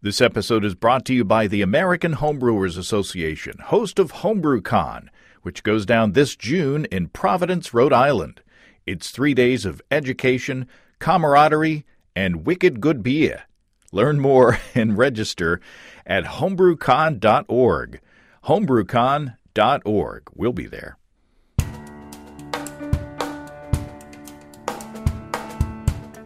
This episode is brought to you by the American Homebrewers Association, host of HomebrewCon, which goes down this June in Providence, Rhode Island. It's 3 days of education, camaraderie, and wicked good beer. Learn more and register at homebrewcon.org. homebrewcon.org. We'll be there.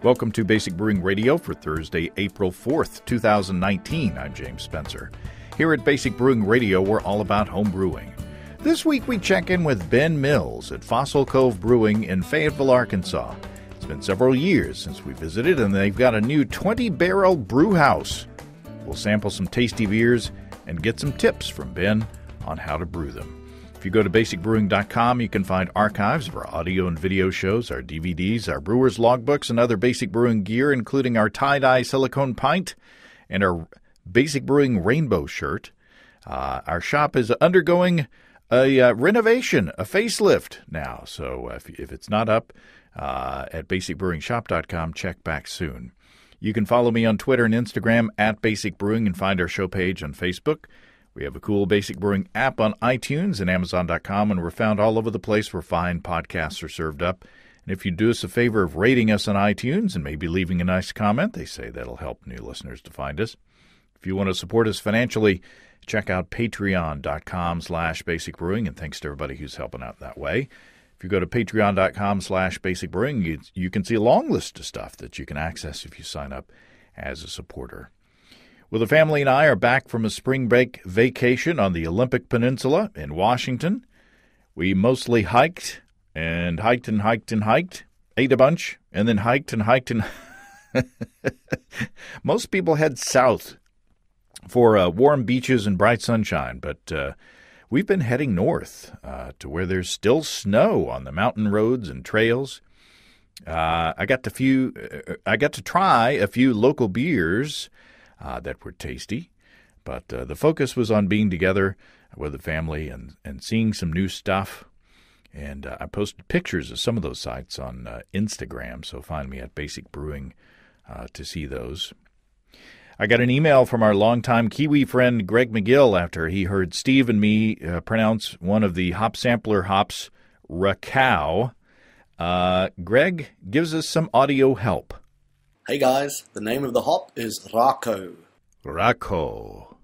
Welcome to Basic Brewing Radio for Thursday, April 4th, 2019. I'm James Spencer. Here at Basic Brewing Radio, we're all about home brewing. This week we check in with Ben Mills at Fossil Cove Brewing in Fayetteville, Arkansas. It's been several years since we visited, and they've got a new 20-barrel brew house. We'll sample some tasty beers and get some tips from Ben on how to brew them. If you go to basicbrewing.com, you can find archives of our audio and video shows, our DVDs, our brewer's logbooks, and other basic brewing gear, including our tie-dye silicone pint and our basic brewing rainbow shirt. Our shop is undergoing a renovation, a facelift now. So if it's not up at basicbrewingshop.com, check back soon. You can follow me on Twitter and Instagram at Basic Brewing and find our show page on Facebook. We have a cool Basic Brewing app on iTunes and Amazon.com, and we're found all over the place where fine podcasts are served up. And if you do us a favor of rating us on iTunes and maybe leaving a nice comment, they say that'll help new listeners to find us. If you want to support us financially, check out patreon.com/basicbrewing, and thanks to everybody who's helping out that way. If you go to patreon.com/basicbrewing, you can see a long list of stuff that you can access if you sign up as a supporter. Well, the family and I are back from a spring break vacation on the Olympic Peninsula in Washington. We mostly hiked and hiked and hiked and hiked, ate a bunch, and then hiked and hiked and most people head south for warm beaches and bright sunshine, but we've been heading north to where there's still snow on the mountain roads and trails. I got to try a few local beers that were tasty, but the focus was on being together with the family and seeing some new stuff. And I posted pictures of some of those sites on Instagram, so find me at Basic Brewing to see those. I got an email from our longtime Kiwi friend Greg McGill after he heard Steve and me pronounce one of the hop sampler hops, Rakow. Greg gives us some audio help. Hey guys, the name of the hop is Rakow. Rakow.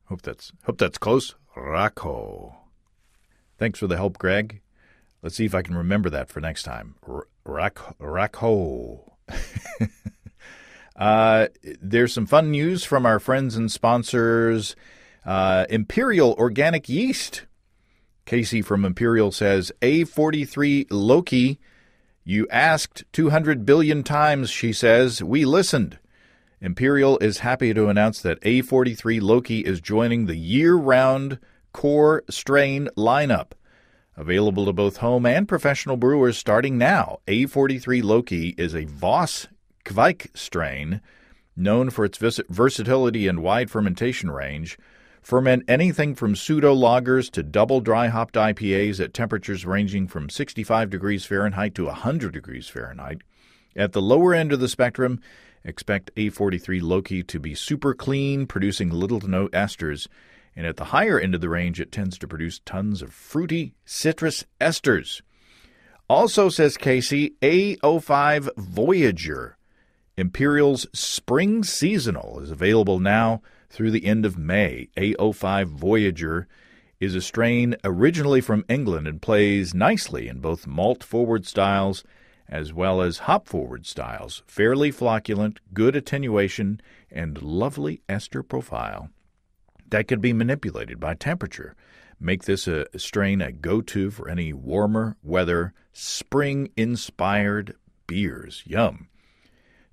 Hope that's close. Rakow. Thanks for the help, Greg. Let's see if I can remember that for next time. Rakow. There's some fun news from our friends and sponsors. Imperial Organic Yeast. Casey from Imperial says, A43 Loki. You asked 200 billion times, she says. We listened. Imperial is happy to announce that A43 Loki is joining the year-round core strain lineup. Available to both home and professional brewers starting now. A43 Loki is a Voss Kveik strain known for its versatility and wide fermentation range. Ferment anything from pseudo-lagers to double dry-hopped IPAs at temperatures ranging from 65 degrees Fahrenheit to 100 degrees Fahrenheit. At the lower end of the spectrum, expect A43 Loki to be super clean, producing little to no esters. And at the higher end of the range, it tends to produce tons of fruity citrus esters. Also, says Casey, A05 Voyager. Imperial's Spring Seasonal is available now through the end of May. A05 Voyager is a strain originally from England and plays nicely in both malt-forward styles as well as hop-forward styles. Fairly flocculent, good attenuation, and lovely ester profile that can be manipulated by temperature. Make this a strain a go-to for any warmer weather, spring-inspired beers. Yum.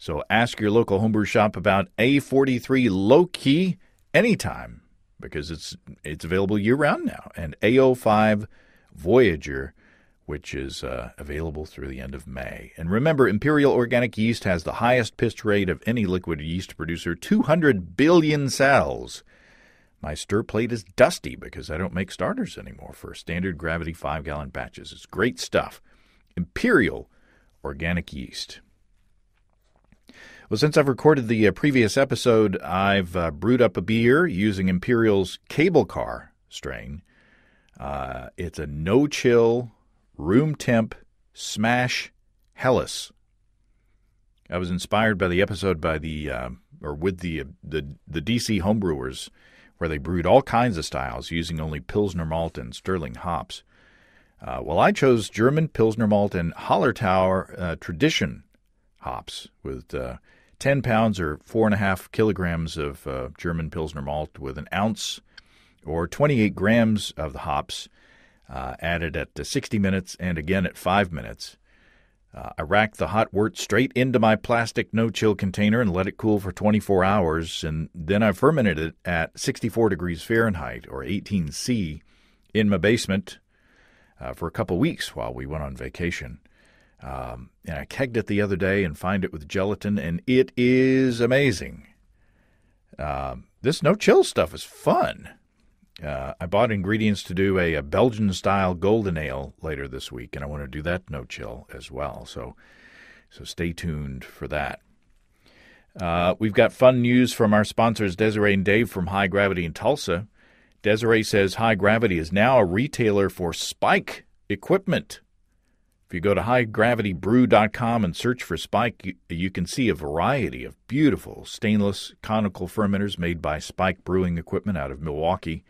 So ask your local homebrew shop about A43 Loki anytime because it's available year-round now. And A05 Voyager, which is available through the end of May. And remember, Imperial Organic Yeast has the highest pitch rate of any liquid yeast producer, 200 billion cells. My stir plate is dusty because I don't make starters anymore for standard gravity 5-gallon batches. It's great stuff. Imperial Organic Yeast. Well, since I've recorded the previous episode, I've brewed up a beer using Imperial's Cable Car strain. It's a no-chill, room temp, smash Helles. I was inspired by the episode with the DC homebrewers, where they brewed all kinds of styles using only Pilsner malt and Sterling hops. Well, I chose German Pilsner malt and Hallertauer Tradition hops with 10 pounds or 4.5 kilograms of German Pilsner malt with an ounce or 28 grams of the hops added at 60 minutes and again at 5 minutes. I racked the hot wort straight into my plastic no-chill container and let it cool for 24 hours, and then I fermented it at 64 degrees Fahrenheit or 18 C in my basement for a couple weeks while we went on vacation. And I kegged it the other day and fined it with gelatin, and it is amazing. This no-chill stuff is fun. I bought ingredients to do a Belgian-style golden ale later this week, and I want to do that no-chill as well. So stay tuned for that. We've got fun news from our sponsors, Desiree and Dave from High Gravity in Tulsa. Desiree says High Gravity is now a retailer for Spike equipment. If you go to highgravitybrew.com and search for Spike, you can see a variety of beautiful stainless conical fermenters made by Spike Brewing Equipment out of Milwaukee.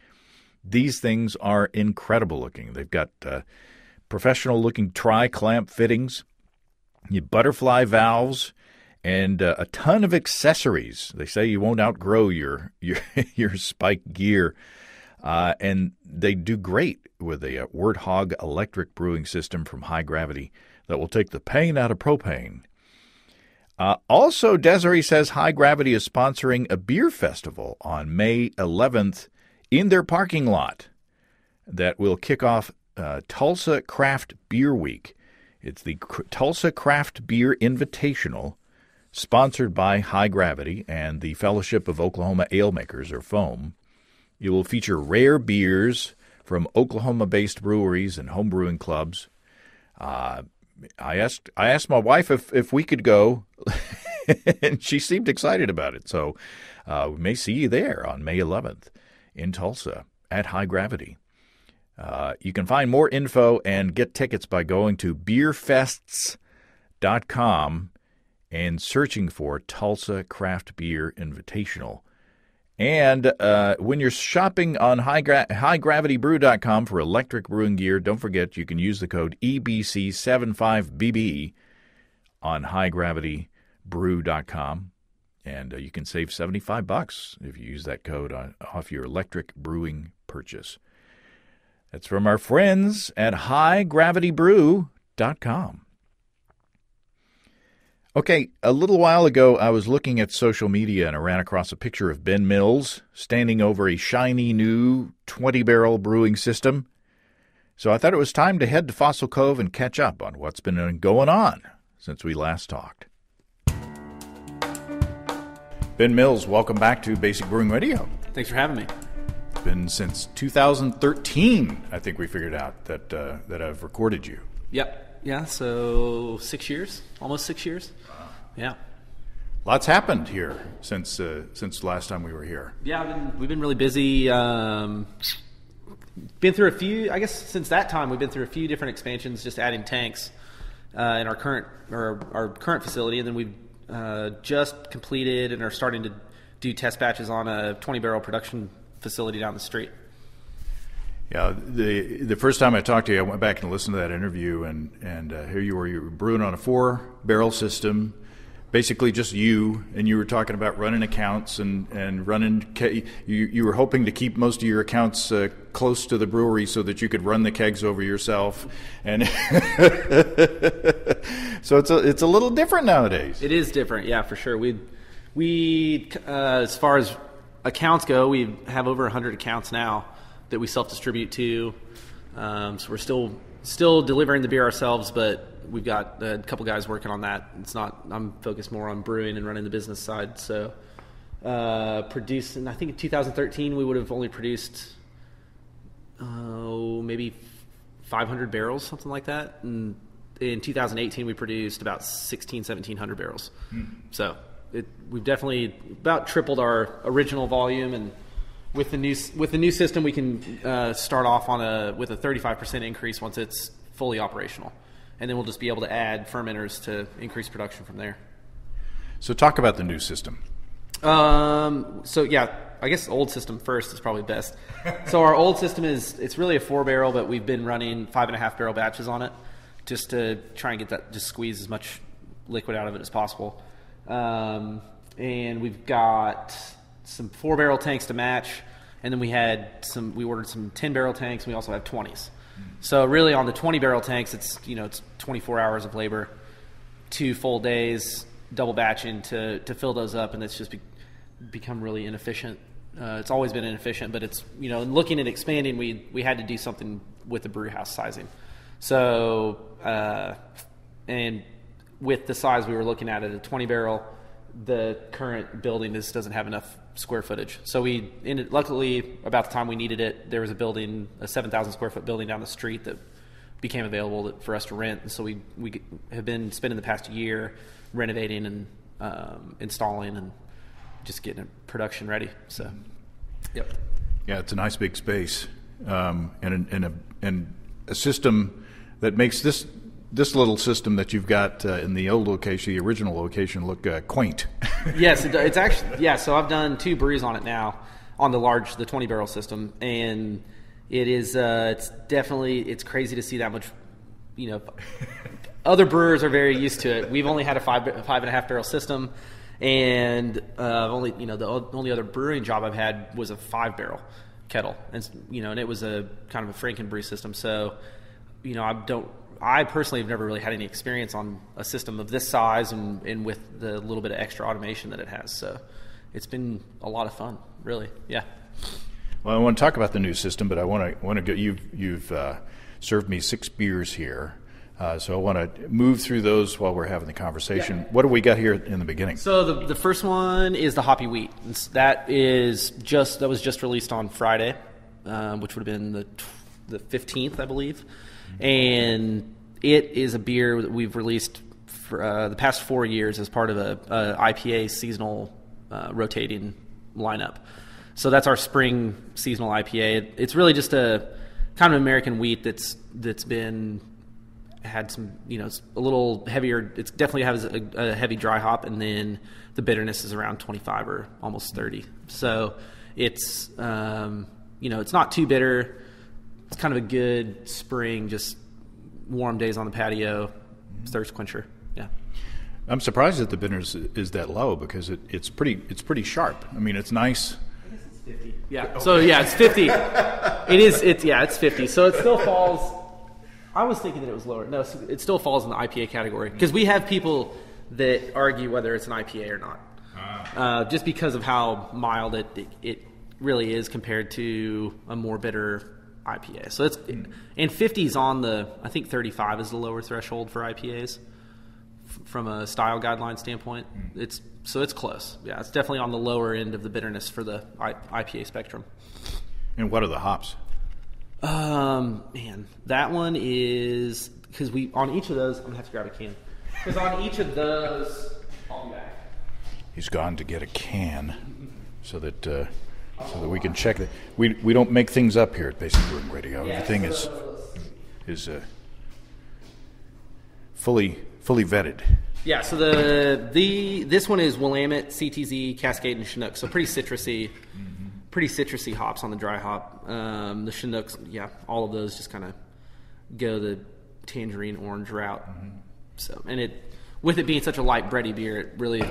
These things are incredible looking. They've got professional-looking tri-clamp fittings, butterfly valves, and a ton of accessories. They say you won't outgrow your Spike gear. And they do great with a Warthog electric brewing system from High Gravity that will take the pain out of propane. Also, Desiree says High Gravity is sponsoring a beer festival on May 11th in their parking lot that will kick off Tulsa Craft Beer Week. It's the Tulsa Craft Beer Invitational, sponsored by High Gravity and the Fellowship of Oklahoma Ale Makers, or FOAM. It will feature rare beers from Oklahoma-based breweries and home brewing clubs. I asked my wife if we could go, and she seemed excited about it. So we may see you there on May 11th in Tulsa at High Gravity. You can find more info and get tickets by going to beerfests.com and searching for Tulsa Craft Beer Invitational. And when you're shopping on highgravitybrew.com for electric brewing gear, don't forget you can use the code EBC75BB on highgravitybrew.com, and you can save $75 if you use that code off your electric brewing purchase. That's from our friends at highgravitybrew.com. Okay, a little while ago, I was looking at social media and I ran across a picture of Ben Mills standing over a shiny new 20-barrel brewing system. So I thought it was time to head to Fossil Cove and catch up on what's been going on since we last talked. Ben Mills, welcome back to Basic Brewing Radio. Thanks for having me. It's been since 2013, I think we figured out, that I've recorded you. Yep. Yeah, so 6 years, almost 6 years. Wow. Yeah. Lots happened here since the last time we were here. Yeah, we've been really busy. Been through a few, I guess since that time, we've been through a few different expansions, just adding tanks in our current facility. And then we've just completed and are starting to do test batches on a 20-barrel production facility down the street. Yeah, the first time I talked to you, I went back and listened to that interview, and here you were brewing on a 4-barrel system, basically just you, and you were talking about running accounts and running. You were hoping to keep most of your accounts close to the brewery so that you could run the kegs over yourself, and so it's a little different nowadays. It is different, yeah, for sure. We as far as accounts go, we have over 100 accounts now that we self-distribute to. So we're still delivering the beer ourselves, but we've got a couple guys working on that. I'm focused more on brewing and running the business side. So producing, I think in 2013 we would have only produced maybe 500 barrels, something like that. And in 2018 we produced about 1,700 barrels. So we've definitely about tripled our original volume, and with the new system, we can start off with a 35% increase once it's fully operational, and then we'll just be able to add fermenters to increase production from there. So talk about the new system. I guess old system first is probably best. So our old system it's really a 4-barrel, but we've been running 5.5-barrel batches on it just to try and just squeeze as much liquid out of it as possible. And we've got some 4-barrel tanks to match, and then we ordered some 10-barrel tanks, and we also have 20s. So really on the 20-barrel tanks, it's 24 hours of labor, 2 full days, double batching to fill those up, and it's just become really inefficient. It's always been inefficient, but it's looking at expanding, we had to do something with the brew house sizing. So and with the size we were looking at a 20-barrel, the current building doesn't have enough square footage. So luckily, about the time we needed it, there was a 7,000 square foot building down the street that became available for us to rent. And so we have been spending the past year renovating and installing and just getting it production ready. So, yep. Yeah, it's a nice big space, and a system that makes this little system that you've got in the old location, the original location, look quaint. Yes, it's actually, yeah. So I've done 2 brews on it now, on the 20-barrel system, and it is it's crazy to see that much. Other brewers are very used to it. We've only had a 5.5-barrel system, and the only other brewing job I've had was a 5-barrel kettle, and and it was a kind of a Franken brew system. So, I personally have never really had any experience on a system of this size and with the little bit of extra automation that it has. So it's been a lot of fun, really. Yeah. Well, I want to talk about the new system, but I want to get you've served me 6 beers here. So I want to move through those while we're having the conversation. Yeah. What do we got here in the beginning? So the first one is the Hoppy Wheat. That was just released on Friday, which would have been the 15th, I believe. And it is a beer that we've released for the past 4 years as part of a IPA seasonal rotating lineup. So that's our spring seasonal IPA. It's really just a kind of American wheat that's had some, it's a little heavier. It definitely has a heavy dry hop, and then the bitterness is around 25 or almost 30. So it's it's not too bitter. It's kind of a good spring, just warm days on the patio, thirst quencher. Yeah. I'm surprised that the bitterness is that low because it's pretty sharp. I mean, it's nice. I guess it's 50. Yeah. Okay. So yeah, it's 50. It's 50. So it still falls. I was thinking that it was lower. No, it still falls in the IPA category because we have people that argue whether it's an IPA or not, just because of how mild it really is compared to a more bitter IPA. So and 50 is on I think 35 is the lower threshold for IPAs from a style guideline standpoint. It's close. Yeah, it's definitely on the lower end of the bitterness for the IPA spectrum. And what are the hops? That one is because on each of those I'm gonna have to grab a can because on each of those I'll be back. He's gone to get a can so that we can check that we don't make things up here at Basic Brewing Radio. Yeah, everything is fully vetted. Yeah. So this one is Willamette, CTZ, Cascade, and Chinook. So pretty citrusy hops on the dry hop. The Chinooks, all of those just kind of go the tangerine orange route. Mm-hmm. So with it being such a light bready beer, it really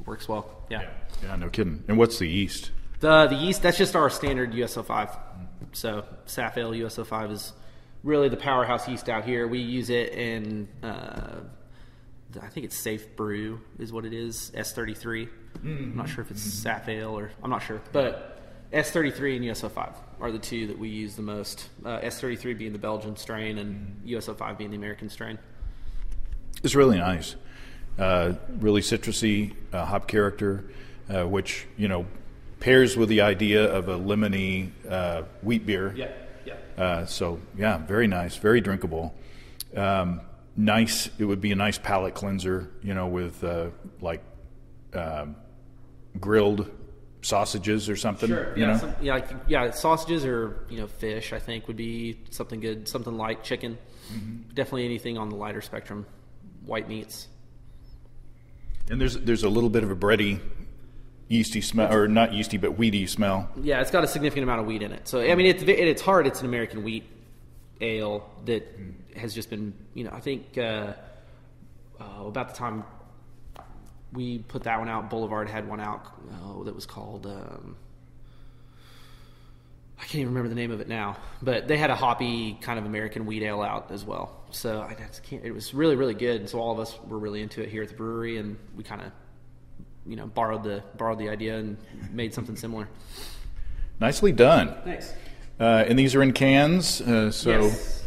works well. Yeah. Yeah, no kidding. And what's the yeast? The yeast, that's just our standard USO5. So SAF Ale USO5 is really the powerhouse yeast out here. We use it in, I think it's Safe Brew is what it is, S33. I'm not sure if it's SAF Ale or, I'm not sure. But S33 and USO5 are the 2 that we use the most. S33 being the Belgian strain and USO5 being the American strain. It's really nice. Really citrusy hop character, which, pairs with the idea of a lemony wheat beer. Yeah. Very nice, very drinkable. Nice. It would be a nice palate cleanser, with like grilled sausages or something. Sure. You know? Sausages or fish. I think would be something good. Something like chicken. Mm-hmm. Definitely anything on the lighter spectrum. White meats. And there's a little bit of a bready, yeasty smell, or not yeasty, but wheaty smell. Yeah, it's got a significant amount of wheat in it. So I mean, it's hard. It's an American wheat ale that has just been, I think about the time we put that one out, Boulevard had one out that was called, I can't even remember the name of it now, but they had a hoppy kind of American wheat ale out as well. So it was really, really good. And so all of us were really into it here at the brewery, and we kind of, borrowed the idea and made something similar. Nicely done. Thanks. And these are in cans. Yes.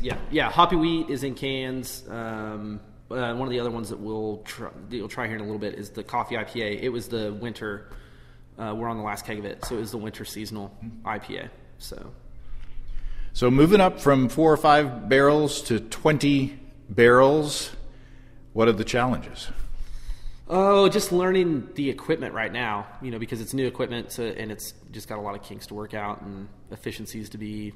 Yeah. Hoppy wheat is in cans. One of the other ones that we'll try here in a little bit is the coffee IPA. It was the winter. We're on the last keg of it, so it was the winter seasonal IPA. So moving up from 4 or 5 barrels to 20 barrels, what are the challenges? Oh, just learning the equipment right now, because it's new equipment, and it's just got a lot of kinks to work out and efficiencies to be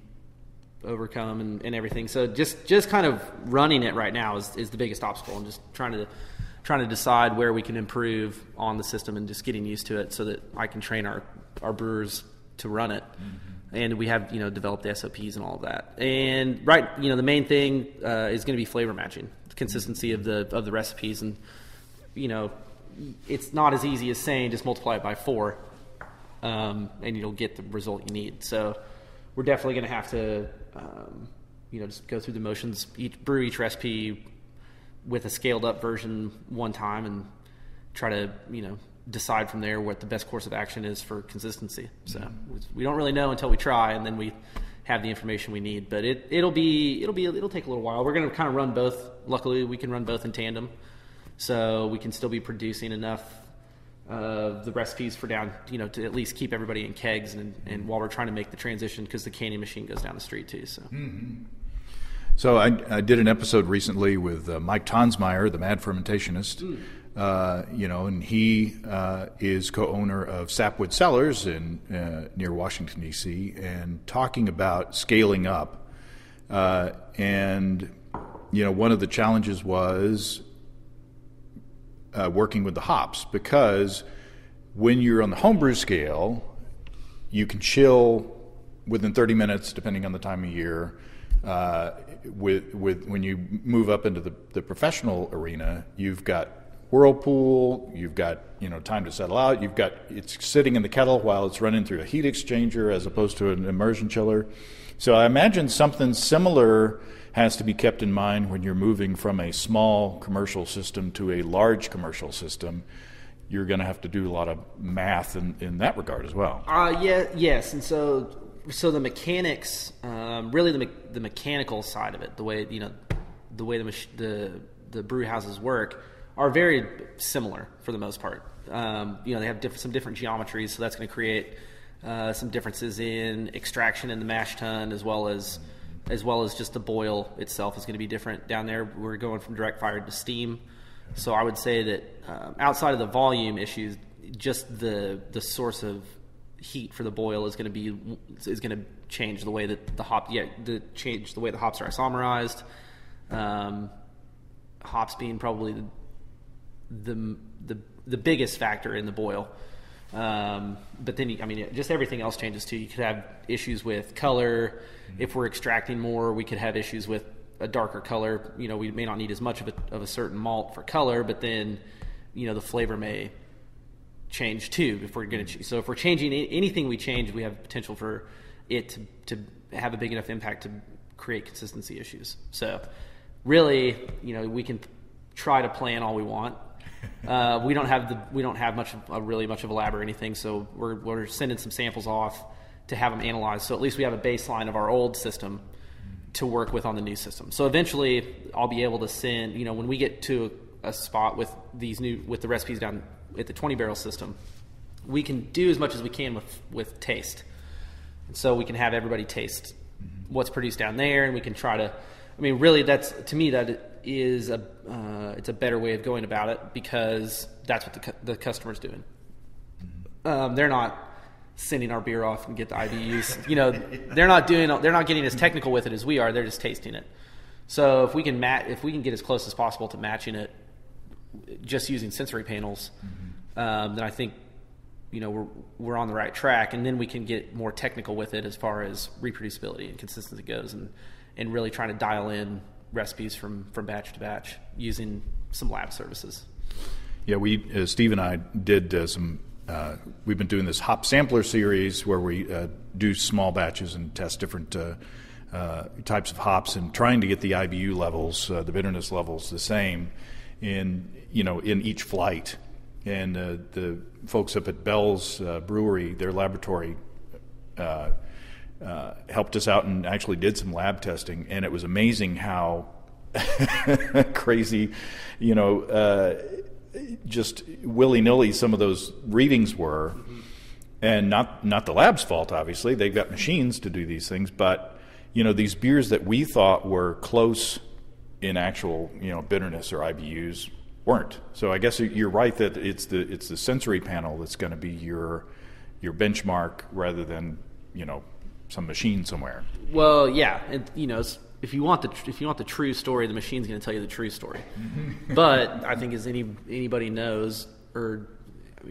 overcome and everything. So just kind of running it right now is the biggest obstacle, and just trying to decide where we can improve on the system and just getting used to it so that I can train our brewers to run it. Mm-hmm. And we have, developed the SOPs and all of that. And the main thing is going to be flavor matching, the consistency of the recipes. And, it's not as easy as saying just multiply it by 4, and you'll get the result you need. So we're definitely going to have to, just go through the motions, brew each recipe with a scaled up version one time and try to, decide from there what the best course of action is for consistency. So we don't really know until we try, and then we have the information we need. But it'll take a little while. We're going to kind of run both. Luckily, we can run both in tandem, so we can still be producing enough of the recipes for down, to at least keep everybody in kegs, and while we're trying to make the transition, because the canning machine goes down the street too. So. Mm-hmm. So I did an episode recently with Mike Tonsmeyer, the mad fermentationist. And he is co-owner of Sapwood Cellars near Washington, D.C., and talking about scaling up. And one of the challenges was working with the hops, because when you're on the homebrew scale, you can chill within 30 minutes, depending on the time of year. With when you move up into the professional arena, you've got whirlpool, you've got time to settle out, it's sitting in the kettle while it's running through a heat exchanger as opposed to an immersion chiller. So I imagine something similar has to be kept in mind when you're moving from a small commercial system to a large commercial system. You're going to have to do a lot of math in that regard as well. Yes, and so the mechanics, really the mechanical side of it, the way the brew houses work, are very similar for the most part. They have some different geometries, so that's going to create some differences in extraction in the mash tun, as well as just the boil itself is going to be different down there. We're going from direct fire to steam, so I would say that outside of the volume issues, just the source of heat for the boil is going to change the way that change the way the hops are isomerized. Hops being probably the biggest factor in the boil, but then just everything else changes too. You could have issues with color. Mm-hmm. If we're extracting more, we could have issues with a darker color. We may not need as much of a certain malt for color, but then the flavor may change too. If we're going to so if we're changing anything we change, we have potential for it to have a big enough impact to create consistency issues. So really, we can try to plan all we want. We don't have much of a lab or anything, so we're sending some samples off to have them analyzed. So at least we have a baseline of our old system to work with on the new system. So eventually, I'll be able to send. When we get to a spot with the recipes down at the 20 barrel system, we can do as much as we can with taste. And so we can have everybody taste what's produced down there, and we can try to. Really, that's to me that it's a better way of going about it, because that's what the customer's doing. They're not sending our beer off and get the IBUs. They're not getting as technical with it as we are. They're just tasting it. So if we can get as close as possible to matching it, just using sensory panels, then I think we're on the right track, and then we can get more technical with it as far as reproducibility and consistency goes, and really trying to dial in recipes from batch to batch using some lab services. Yeah, Steve and I did we've been doing this hop sampler series where we do small batches and test different types of hops, and trying to get the IBU levels, the bitterness levels, the same in each flight. And the folks up at Bell's Brewery, their laboratory, helped us out and actually did some lab testing, and it was amazing how crazy, just willy-nilly some of those readings were. And not the lab's fault, obviously. They've got machines to do these things, but these beers that we thought were close in actual bitterness or IBUs weren't. So I guess you're right that it's the sensory panel that's going to be your benchmark rather than some machine somewhere. Well, yeah, and if you want the true story, the machine's going to tell you the true story. But I think, as anybody knows, or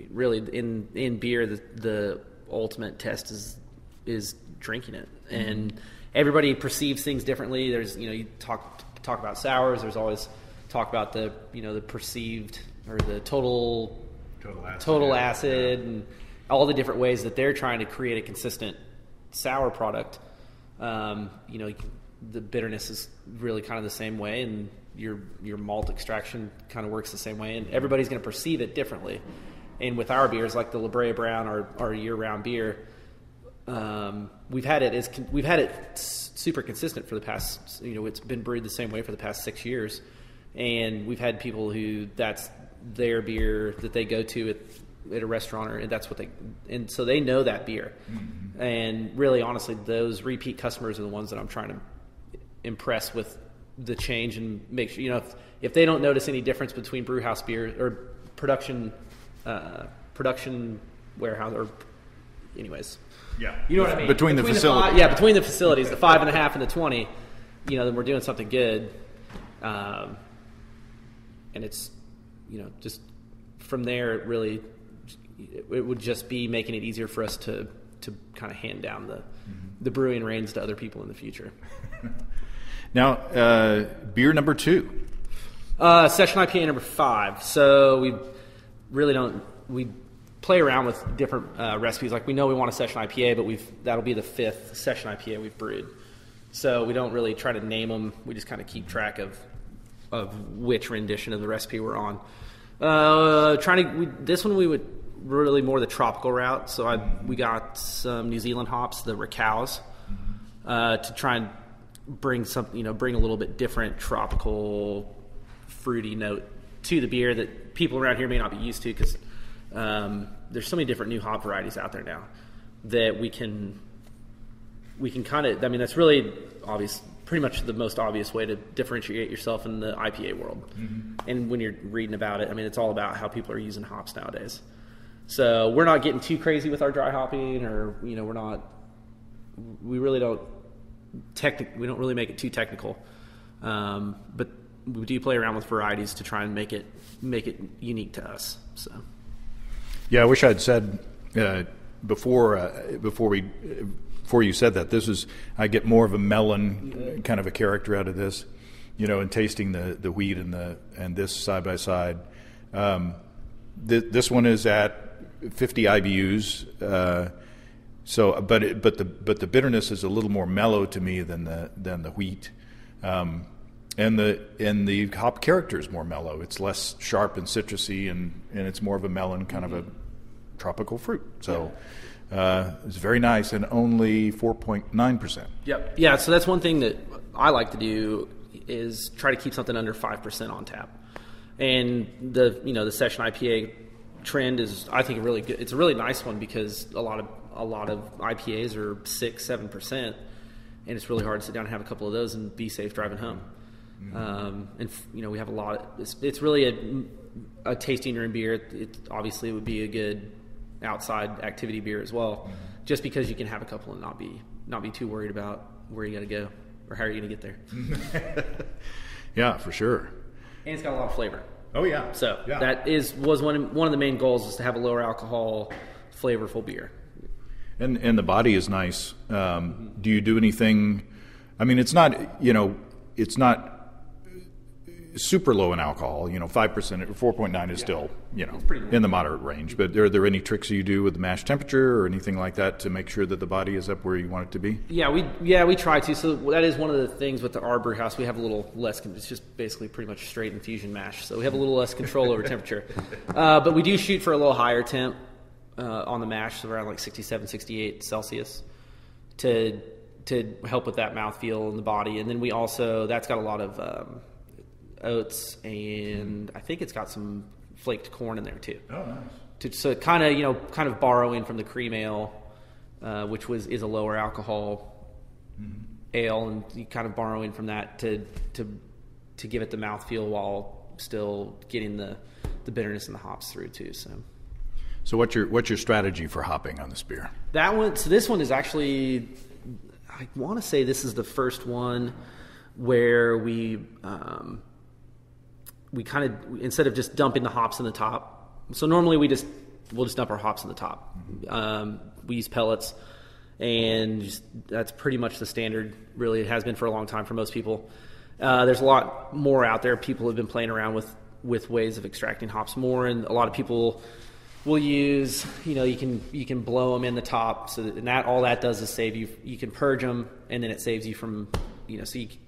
really in beer, the ultimate test is drinking it, and everybody perceives things differently. There's you talk about sours. There's always talk about the the perceived or the total acid and all the different ways that they're trying to create a consistent sour product. The bitterness is really kind of the same way, and your malt extraction kind of works the same way, and everybody's going to perceive it differently. And with our beers, like the La Brea Brown, our year-round beer, we've had it super consistent for the past. It's been brewed the same way for the past 6 years, and we've had people who that's their beer that they go to at a restaurant, and that's what and so they know that beer. And really, honestly, those repeat customers are the ones that I'm trying to impress with the change, and make sure if they don't notice any difference between brew house beer or production warehouse, or anyways, you know what I mean, between the facilities, between the facilities, the 5.5 and the 20, then we're doing something good, and it's just from there it would just be making it easier for us to kind of hand down the brewing reins to other people in the future. Now, beer number 2. Session IPA number 5. So we really we play around with different recipes. Like, we know we want a session IPA, but that'll be the 5th session IPA we've brewed. So we don't really try to name them. We just kind of keep track of which rendition of the recipe we're on. This one we would really more the tropical route. So we got some New Zealand hops, the Racows, to try and bring bring a little bit different tropical fruity note to the beer that people around here may not be used to, because there's so many different new hop varieties out there now that we can kind of, that's really obvious, pretty much the most obvious way to differentiate yourself in the IPA world. And when you're reading about it, it's all about how people are using hops nowadays. So we're not getting too crazy with our dry hopping, or we really don't we don't really make it too technical, but we do play around with varieties to try and make it unique to us. So yeah, I wish I'd said before you said that I get more of a melon kind of a character out of this, and tasting the wheat and this side by side. This one is at 50 IBUs. So, but the bitterness is a little more mellow to me than the wheat, and the hop character is more mellow. It's less sharp and citrusy, and it's more of a melon, kind of a tropical fruit. So, it's very nice, and only 4.9%. Yep. Yeah. So that's one thing that I like to do, is try to keep something under 5% on tap, and the session IPA trend is, I think, really good. It's a really nice one, because a lot of IPAs are 6-7%, and it's really hard to sit down and have a couple of those and be safe driving home. And we have a lot. It's really a tasting room beer. Obviously would be a good outside activity beer as well, just because you can have a couple and not be too worried about where you got to go or how are you going to get there. Yeah, for sure. And it's got a lot of flavor. Oh yeah. So yeah. that was one of the main goals, is to have a lower alcohol, flavorful beer. And the body is nice. Do you do anything? I mean, it's not super low in alcohol. 5%, 4.9 is still in the moderate range. But are there any tricks you do with the mash temperature or anything like that to make sure that the body is up where you want it to be? Yeah, we try to. So that is one of the things with our brew house. We have a little less. It's just basically pretty much straight infusion mash. So we have a little less control over temperature. But we do shoot for a little higher temp on the mash, so around like 67, 68 Celsius, to help with that mouthfeel in the body. And then we also, that's got a lot of oats, and I think it's got some flaked corn in there too. Oh, nice. So kind of borrowing from the cream ale, which is a lower alcohol ale, and you kind of borrowing from that to give it the mouthfeel while still getting the bitterness and the hops through too. So what's your strategy for hopping on this beer? This one is actually, I want to say this is the first one where we kind of, instead of just dumping the hops in the top. So normally we'll just dump our hops in the top. We use pellets, and that's pretty much the standard. Really, it has been for a long time for most people. There's a lot more out there. People have been playing around with ways of extracting hops more, and a lot of people will use, you can blow them in the top. So all that does is save you. You can purge them, and then it saves you from,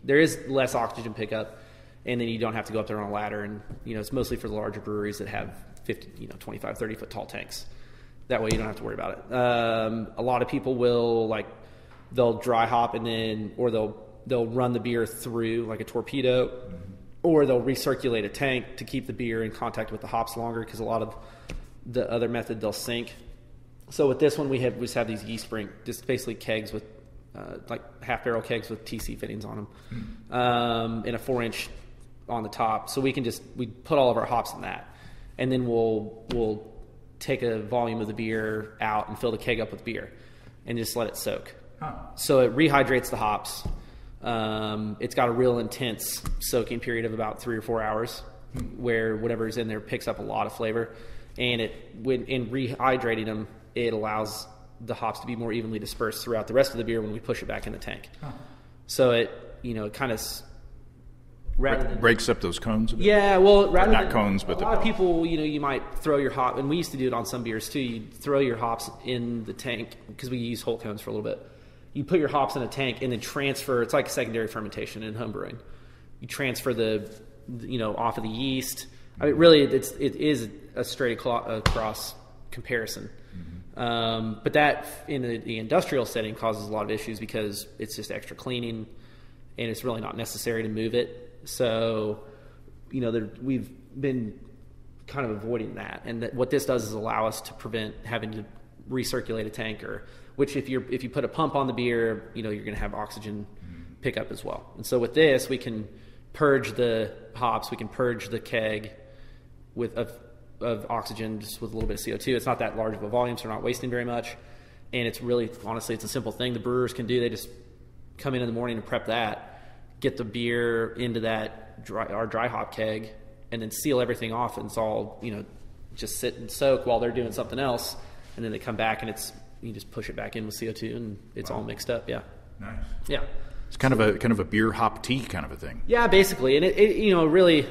there is less oxygen pickup, and then you don't have to go up there on a ladder. And, it's mostly for the larger breweries that have 50, 25, 30 foot tall tanks. That way you don't have to worry about it. A lot of people they'll dry hop or they'll run the beer through like a torpedo, or they'll recirculate a tank to keep the beer in contact with the hops longer, because a lot of the other method they'll sink. So with this one, we just have these yeast brink, just basically kegs with like half barrel kegs with TC fittings on them, and a 4-inch on the top. So we put all of our hops in that, and then we'll take a volume of the beer out and fill the keg up with beer, and just let it soak. So it rehydrates the hops. It's got a real intense soaking period of about 3 or 4 hours, where whatever's in there picks up a lot of flavor. And in rehydrating them, it allows the hops to be more evenly dispersed throughout the rest of the beer when we push it back in the tank. So it kind of breaks up those cones a bit. Yeah, well, rather not than cones, but a lot of people, you might throw your hop, and we used to do it on some beers too. You'd throw your hops in the tank, because we use whole cones for a little bit. You put your hops in a tank and then transfer. It's like a secondary fermentation in homebrewing. You transfer off of the yeast. I mean, really, it is a straight across comparison. But that in the industrial setting causes a lot of issues, because it's just extra cleaning, and it's really not necessary to move it. So, we've been kind of avoiding that. And what this does is allow us to prevent having to recirculate a tank, which if you put a pump on the beer, you're going to have oxygen pickup as well. And so with this, we can purge the hops, we can purge the keg of oxygen, just with a little bit of CO2. It's not that large of a volume, so we're not wasting very much. And it's really, honestly, it's a simple thing the brewers can do. They just come in the morning and prep that, get the beer into our dry hop keg, and then seal everything off, and it's all, just sit and soak while they're doing something else. And then they come back, and you just push it back in with CO2, and it's all mixed up. Yeah. Nice. Yeah. It's kind of a beer hop tea kind of a thing. Yeah, basically. And it really,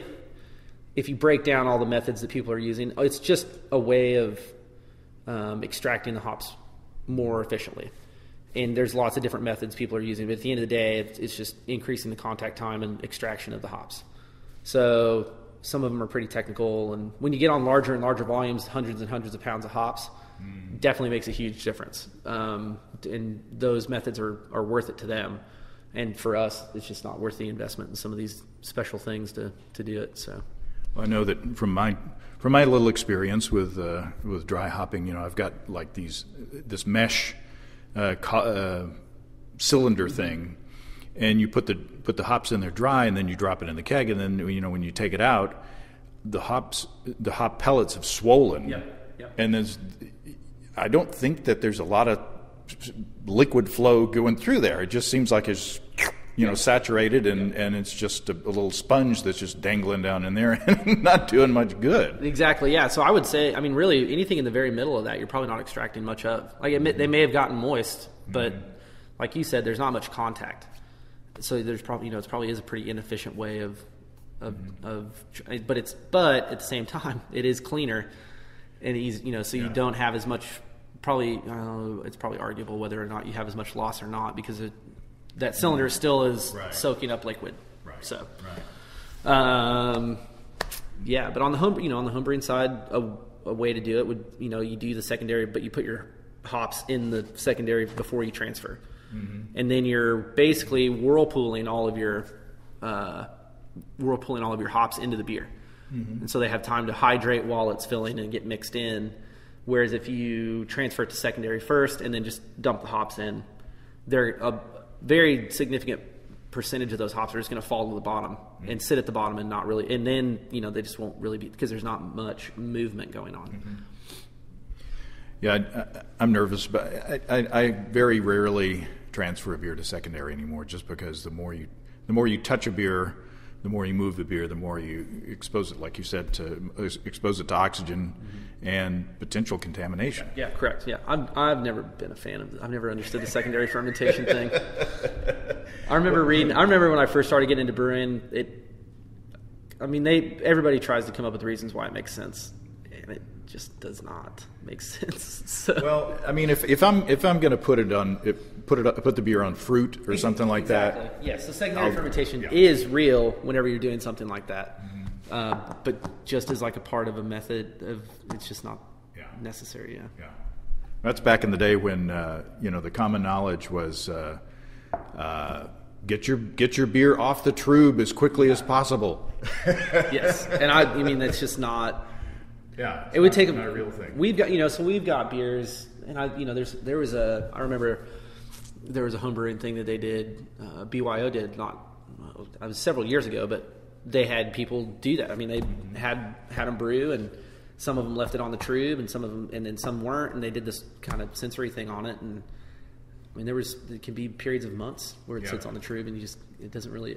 if you break down all the methods that people are using, it's just a way of extracting the hops more efficiently. And there's lots of different methods people are using, but at the end of the day, it's just increasing the contact time and extraction of the hops. So some of them are pretty technical, and when you get on larger and larger volumes, hundreds and hundreds of pounds of hops, definitely makes a huge difference. And those methods are worth it to them. And for us, it's just not worth the investment in some of these special things to do it. So, well, I know that from my little experience with dry hopping, I've got like this mesh cylinder thing, and you put the hops in there dry, and then you drop it in the keg, and then when you take it out, the hop pellets have swollen. Yep. And I don't think that there's a lot of liquid flow going through there. It just seems like it's saturated, and it's just a little sponge that's just dangling down in there and not doing much good. Exactly, yeah. So I would say, really anything in the very middle of that, you're probably not extracting much of. They may have gotten moist, but like you said, there's not much contact. So there's probably, it probably is a pretty inefficient way but at the same time, it is cleaner and easy, so you don't have as much, probably, it's probably arguable whether or not you have as much loss or not, because that cylinder still is soaking up liquid. Right. So, but on the home brewing side, a way to do it would, you do the secondary, but you put your hops in the secondary before you transfer. Mm-hmm. And then you're basically whirlpooling all of your hops into the beer. Mm-hmm. And so they have time to hydrate while it's filling and get mixed in. Whereas if you transfer it to secondary first and then just dump the hops in, they're a very significant percentage of those hops are just going to fall to the bottom and sit at the bottom and not really, and then they just won't really be, because there's not much movement going on. Mm-hmm. Yeah, I'm nervous, but I very rarely transfer a beer to secondary anymore, just because the more you touch a beer, the more you move the beer, the more you expose it, like you said, to oxygen and potential contamination. Yeah, correct. Yeah, I've never been a fan of. I've never understood the secondary fermentation thing. I remember when I first started getting into brewing. Everybody tries to come up with reasons why it makes sense, and it just does not make sense. So. Well, if I'm going to put the beer on fruit or something like that. Yes, the secondary fermentation is real whenever you're doing something like that. Mm-hmm. But just as like a part of a method it's just not necessary. Yeah. That's back in the day when the common knowledge was get your beer off the tube as quickly as possible. Yes, and that's just not. Yeah, it would take not a real thing. We've got beers, and I remember there was a homebrewing thing that they did. BYO did it was several years ago, but they had people do that. They had them brew, and some of them left it on the tube, and then some weren't, and they did this kind of sensory thing on it. And it can be periods of months where it sits on the tube, and it doesn't really.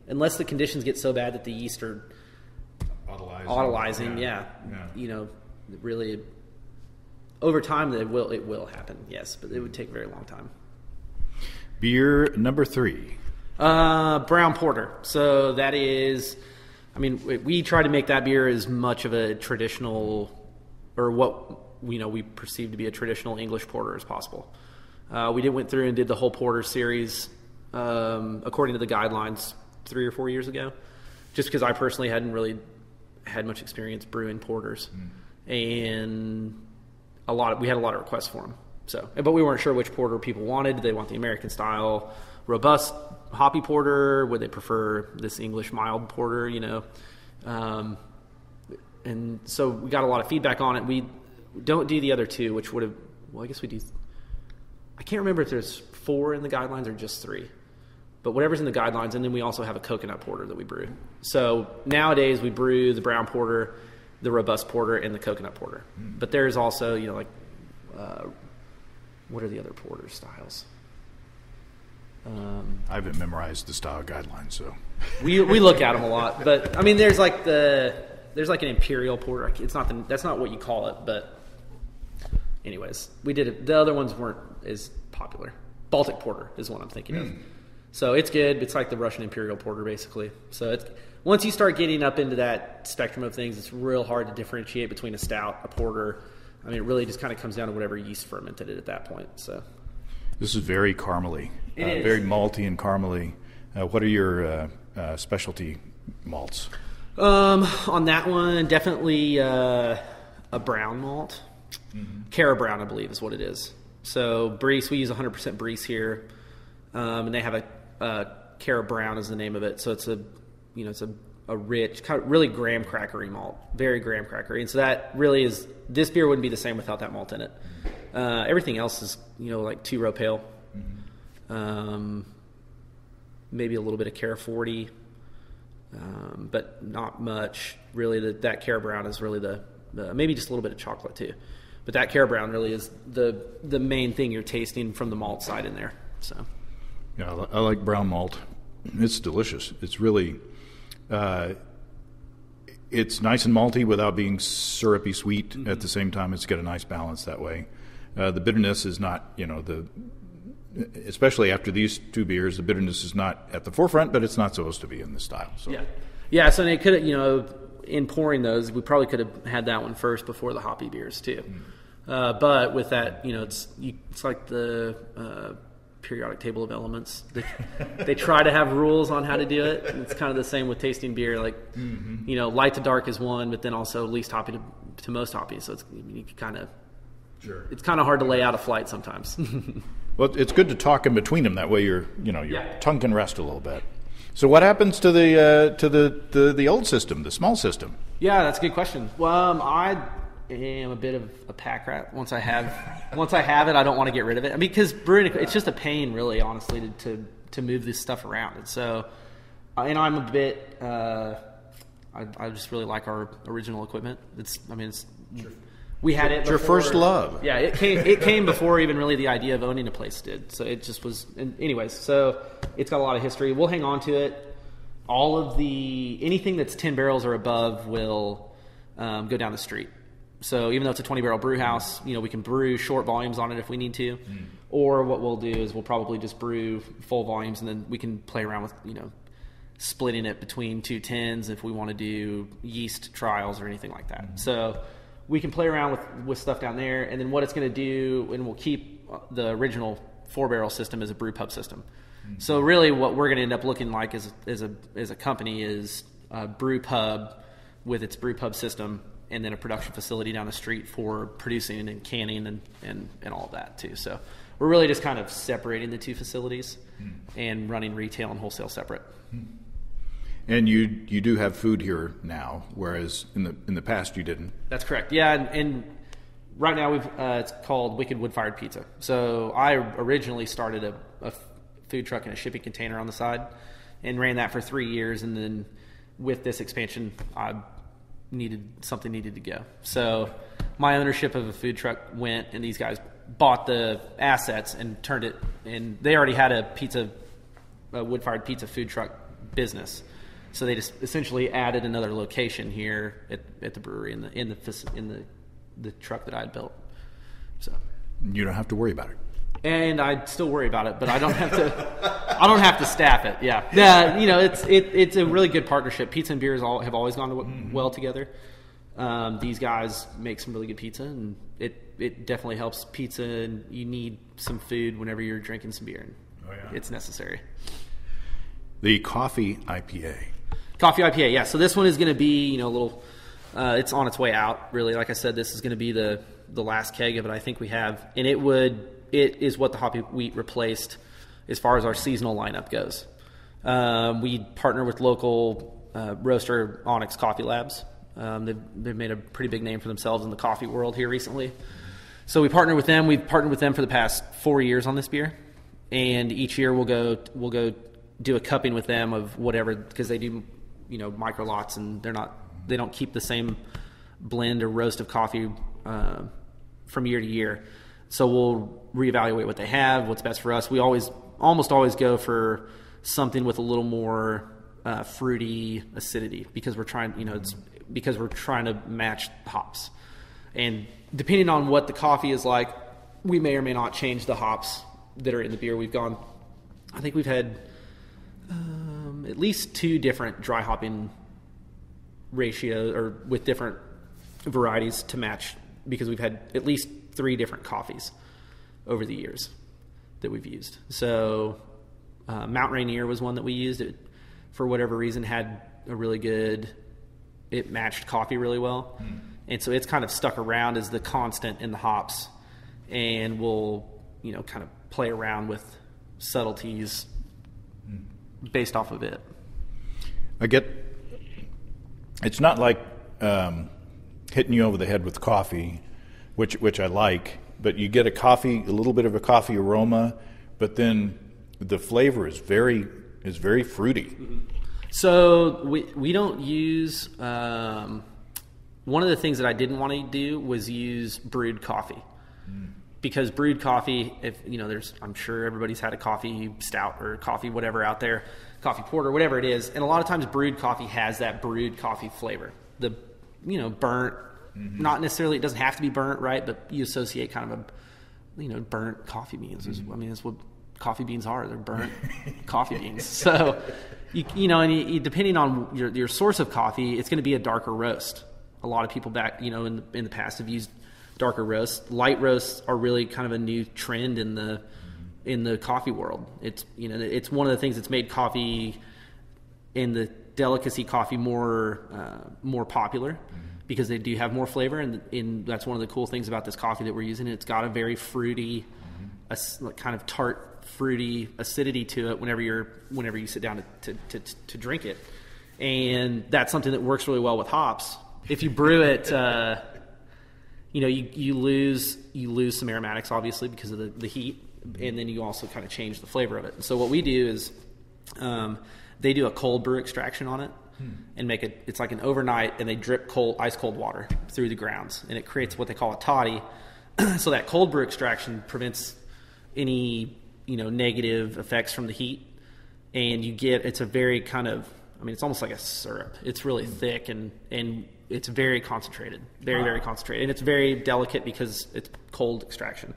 Unless the conditions get so bad that the yeast are autolyzing, really, over time it will happen, yes, but it would take a very long time. Beer number 3. Brown porter. So that is, we try to make that beer as much of a traditional, or what we perceive to be a traditional English porter as possible. We went through and did the whole porter series according to the guidelines 3 or 4 years ago, just because I personally hadn't really had much experience brewing porters, and we had a lot of requests for them. So, but we weren't sure which porter people wanted. Did they want the American style, robust, hoppy porter? Would they prefer this English mild porter? And so we got a lot of feedback on it. We don't do the other two, which would have. Well, I guess we do. I can't remember if there's 4 in the guidelines or just 3. But whatever's in the guidelines, and then we also have a coconut porter that we brew. So nowadays we brew the brown porter, the robust porter, and the coconut porter. But there's also, what are the other porter styles? I haven't memorized the style guidelines, so we look at them a lot. But there's like an imperial porter. That's not what you call it, but anyways, we did it. The other ones weren't as popular. Baltic porter is what I'm thinking of. So it's good. It's like the Russian Imperial Porter, basically. So once you start getting up into that spectrum of things, it's real hard to differentiate between a stout, a porter. It really just kind of comes down to whatever yeast fermented it at that point. So this is very caramely, is. Very malty and caramely. What are your specialty malts? On that one, definitely a brown malt. Cara Brown, I believe, is what it is. So Breese, we use 100% Breese here, and they have a Cara Brown is the name of it. So it's a rich, kind of really graham crackery malt, very graham crackery. And so that really is, this beer wouldn't be the same without that malt in it. Everything else is, like 2-row pale. maybe a little bit of Cara 40, but not much. Really, that Cara Brown is really the maybe just a little bit of chocolate too. But that Cara Brown really is the main thing you're tasting from the malt side in there. So, yeah, I like brown malt. It's delicious. It's really, it's nice and malty without being syrupy sweet at the same time. It's got a nice balance that way. The bitterness is not, especially after these two beers, the bitterness is not at the forefront, but it's not supposed to be in this style. So. Yeah. So it could, in pouring those, we probably could have had that one first before the hoppy beers too. But with that, it's like the periodic table of elements. They try to have rules on how to do it. And it's kind of the same with tasting beer. Like, light to dark is one, but then also least hoppy to most hoppy. So it's kind of hard to lay out a flight sometimes. Well, it's good to talk in between them. That way, your tongue can rest a little bit. So, what happens to the old system, the small system? Yeah, that's a good question. Well, I am a bit of a pack rat. Once I have it, I don't want to get rid of it. I mean, because brewing, it's just a pain, really, honestly, to move this stuff around. And so, and I'm a bit. I just really like our original equipment. We had it. It's your first love. Yeah, it came before even really the idea of owning a place did. So it just was. Anyways, so it's got a lot of history. We'll hang on to it. All of anything that's 10 barrels or above will go down the street. So even though it's a 20-barrel brew house, we can brew short volumes on it if we need to. Or what we'll do is we'll probably just brew full volumes, and then we can play around with, splitting it between 2 10s if we want to do yeast trials or anything like that. So we can play around with stuff down there, and then what it's going to do, and we'll keep the original 4-barrel system as a brew pub system. So really what we're going to end up looking like as a company is a brew pub with its brew pub system, and then a production facility down the street for producing and canning and all of that too. So we're really just kind of separating the two facilities and running retail and wholesale separate. And you do have food here now, whereas in the past you didn't. That's correct. Yeah, and right now it's called Wicked Wood Fired Pizza. So I originally started a food truck in a shipping container on the side, and ran that for 3 years. And then with this expansion, something needed to go. So my ownership of a food truck went, and these guys bought the assets and turned it. And they already had a wood fired pizza food truck business. So they just essentially added another location here at the brewery in the truck that I had built. So you don't have to worry about it. And I still worry about it, but I don't have to. I don't have to staff it. Yeah. It's a really good partnership. Pizza and beers have always gone well together. These guys make some really good pizza, and it definitely helps pizza. And you need some food whenever you're drinking some beer. And it's necessary. The coffee IPA. Coffee IPA, yeah. So this one is going to be, a little. It's on its way out, really. Like I said, this is going to be the last keg of it I think we have, and it is what the hoppy wheat replaced as far as our seasonal lineup goes. We partner with local roaster Onyx Coffee Labs. They've made a pretty big name for themselves in the coffee world here recently. So we partner with them. We've partnered with them for the past 4 years on this beer, and each year we'll go do a cupping with them of whatever, because they do micro lots, and they don't keep the same blend or roast of coffee from year to year. So we'll reevaluate what they have, what's best for us. We almost always go for something with a little more fruity acidity, because we're trying to match hops. And depending on what the coffee is like, we may or may not change the hops that are in the beer. I think we've had at least 2 different dry hopping ratios, or with different varieties to match, because we've had at least 3 different coffees over the years that we've used. So Mount Rainier was one that we used. It, for whatever reason, had a really good, it matched coffee really well. And so it's kind of stuck around as the constant in the hops, and we'll, kind of play around with subtleties based off of it. It's not like hitting you over the head with coffee, which I like, but you get a little bit of a coffee aroma, but then the flavor is very It's very fruity. Mm-hmm. So we don't use. One of the things that I didn't want to do was use brewed coffee. Because brewed coffee, if I'm sure everybody's had a coffee stout or coffee whatever out there, coffee porter, whatever it is, and a lot of times brewed coffee has that brewed coffee flavor. The burnt, not necessarily, it doesn't have to be burnt, right? But you associate kind of a burnt coffee beans. That's what coffee beans are. They're burnt coffee beans. So and depending on your source of coffee, it's going to be a darker roast. A lot of people back in the past have used darker roasts. Light roasts are really kind of a new trend in the coffee world. It's it's one of the things that's made coffee in the delicacy coffee more popular, because they do have more flavor, and that's one of the cool things about this coffee that we're using. It's got a very fruity, kind of tart, fruity acidity to it whenever you sit down to drink it, and that's something that works really well with hops. If you brew it. You lose some aromatics, obviously, because of the heat, and then you also kind of change the flavor of it. So what we do is they do a cold brew extraction on it and make it, it's like an overnight, and they drip ice cold water through the grounds, and it creates what they call a toddy. So that cold brew extraction prevents any negative effects from the heat, and it's a very kind of, it's almost like a syrup. It's really thick and it's very concentrated, very concentrated, and it's very delicate because it's cold extraction.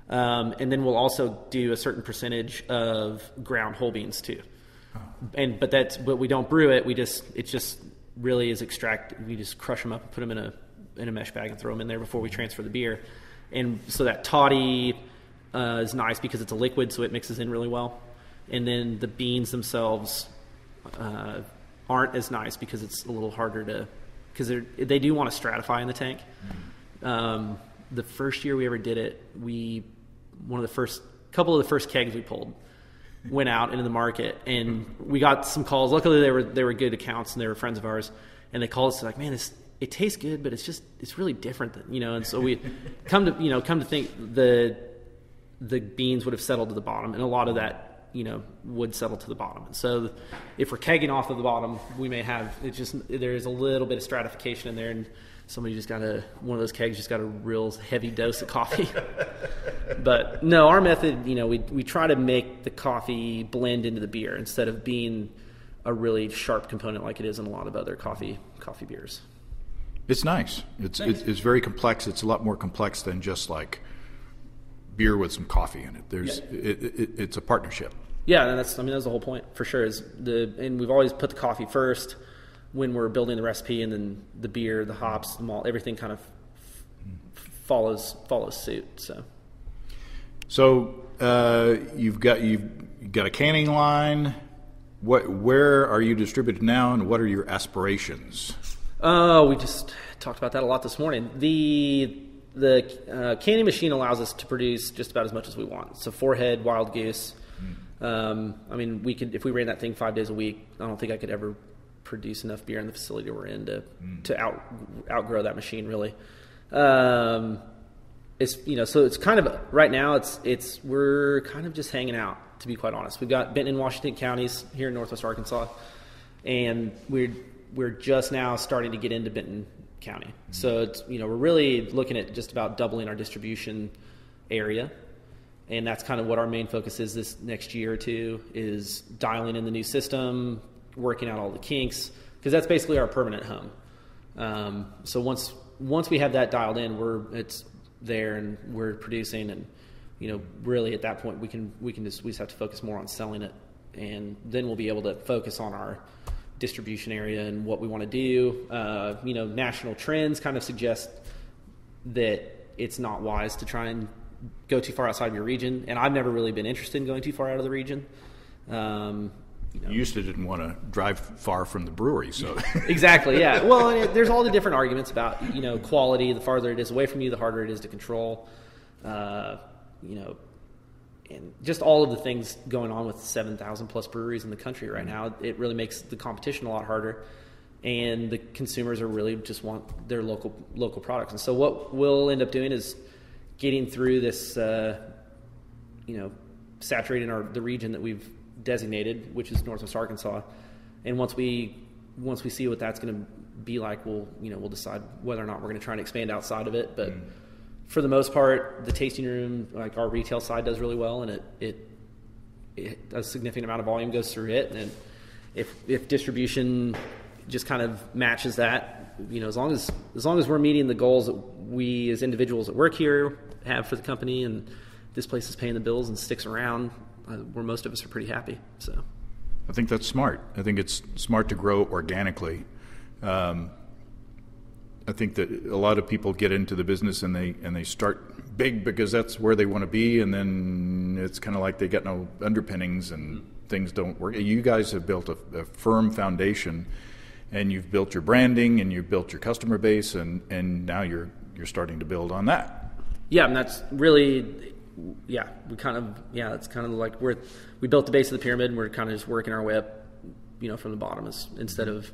And then we'll also do a certain percentage of ground whole beans too. But we don't brew it. It just really is extracted. We just crush them up and put them in a mesh bag and throw them in there before we transfer the beer. And so that toddy is nice because it's a liquid, so it mixes in really well. And then the beans themselves aren't as nice because it's a little harder to. Because they do want to stratify in the tank. The first year we ever did it, couple of the first kegs we pulled went out into the market, and we got some calls. Luckily, they were good accounts, and they were friends of ours, and they called us like, "Man, it tastes good, but it's really different than." And so we come to think the beans would have settled to the bottom, and a lot of that would settle to the bottom. And so if we're kegging off of the bottom, we may have, there's a little bit of stratification in there, and somebody one of those kegs just got a real heavy dose of coffee. But no, our method, we try to make the coffee blend into the beer instead of being a really sharp component like it is in a lot of other coffee beers. It's nice. It's very complex. It's a lot more complex than just like beer with some coffee in it. It's a partnership. Yeah, and that's the whole point for sure. And we've always put the coffee first when we're building the recipe, and then the beer, the hops, the malt, everything kind of follows suit. So you've got a canning line. Where are you distributed now, and what are your aspirations? We just talked about that a lot this morning. The canning machine allows us to produce just about as much as we want. It's a 4-head wild goose. We could, if we ran that thing 5 days a week, I don't think I could ever produce enough beer in the facility we're in to outgrow that machine, really. So it's kind of, right now we're kind of just hanging out, to be quite honest. We've got Benton and Washington counties here in Northwest Arkansas, and we're just now starting to get into Benton County. So it's, we're really looking at just about doubling our distribution area. And that's kind of what our main focus is this next year or two, is dialing in the new system, working out all the kinks, because that's basically our permanent home. So once we have that dialed in, it's there and we're producing, and really at that point we just have to focus more on selling it, and then we'll be able to focus on our distribution area and what we want to do. National trends kind of suggest that it's not wise to try and go too far outside of your region, and I've never really been interested in going too far out of the region. You used to didn't want to drive far from the brewery, so exactly, yeah. Well, there's all the different arguments about quality. The farther it is away from you, the harder it is to control. And just all of the things going on with 7,000 plus breweries in the country right now, it really makes the competition a lot harder, and the consumers are really just want their local products. And so what we'll end up doing is getting through this, saturating the region that we've designated, which is Northwest Arkansas. And once we see what that's going to be like, we'll decide whether or not we're going to try and expand outside of it. But for the most part, the tasting room, like our retail side, does really well, and it a significant amount of volume goes through it. And if distribution just kind of matches that, as long as we're meeting the goals that we as individuals that work here have for the company, and this place is paying the bills and sticks around, where most of us are pretty happy. So I think that's smart. I think it's smart to grow organically. I think that a lot of people get into the business and they start big because that's where they want to be, and then it's kind of like they got no underpinnings and things don't work. You guys have built a firm foundation, and you've built your branding and you've built your customer base, and now you're starting to build on that. Yeah, and that's really, it's kind of like we built the base of the pyramid, and we're kind of just working our way up, from the bottom, instead of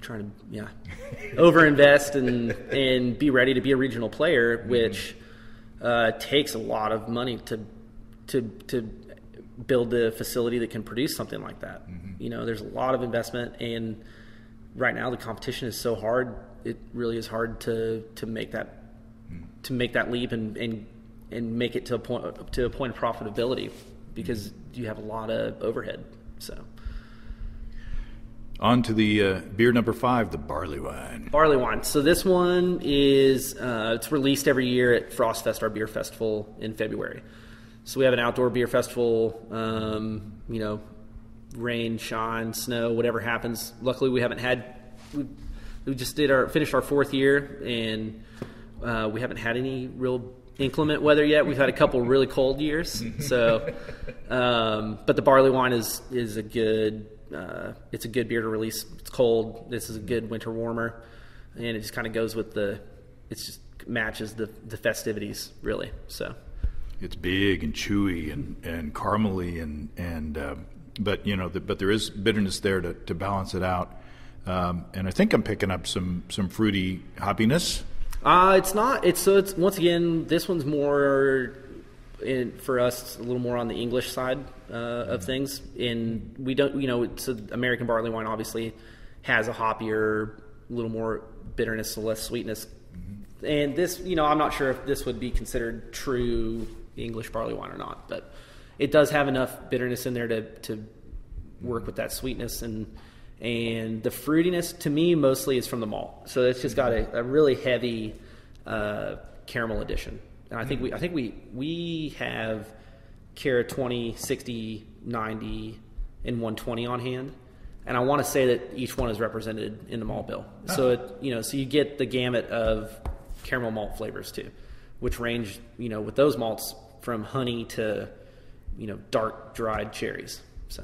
trying to overinvest and be ready to be a regional player, which takes a lot of money to build the facility that can produce something like that. There's a lot of investment, and right now the competition is so hard. It really is hard to make that leap and make it to a point of profitability, because you have a lot of overhead. So on to the beer number 5, the barley wine. Barley wine. So this one is it's released every year at Frost Fest, our beer festival in February. So we have an outdoor beer festival. Rain, shine, snow, whatever happens. Luckily, we haven't had. We just finished our 4th year, and we haven't had any real inclement weather yet. We've had a couple really cold years. So, but the barley wine is a good. It's a good beer to release. It's cold. This is a good winter warmer, and it just kind of goes with it just matches the festivities, really. So it's big and chewy and caramely but there is bitterness there to balance it out. And I think I'm picking up some fruity hoppiness. It's not. It's once again, this one's more for us. It's a little more on the English side of things. And we don't, so American barley wine obviously has a hoppier, a little more bitterness, so less sweetness. And this, I'm not sure if this would be considered true English barley wine or not, but it does have enough bitterness in there to work with that sweetness, and the fruitiness to me mostly is from the malt. So it's just got a really heavy caramel addition. And I think we have Cara 20, 60, 90, and 120 on hand. And I want to say that each one is represented in the malt bill. So so you get the gamut of caramel malt flavors too, which range, with those malts from honey to, dark dried cherries. So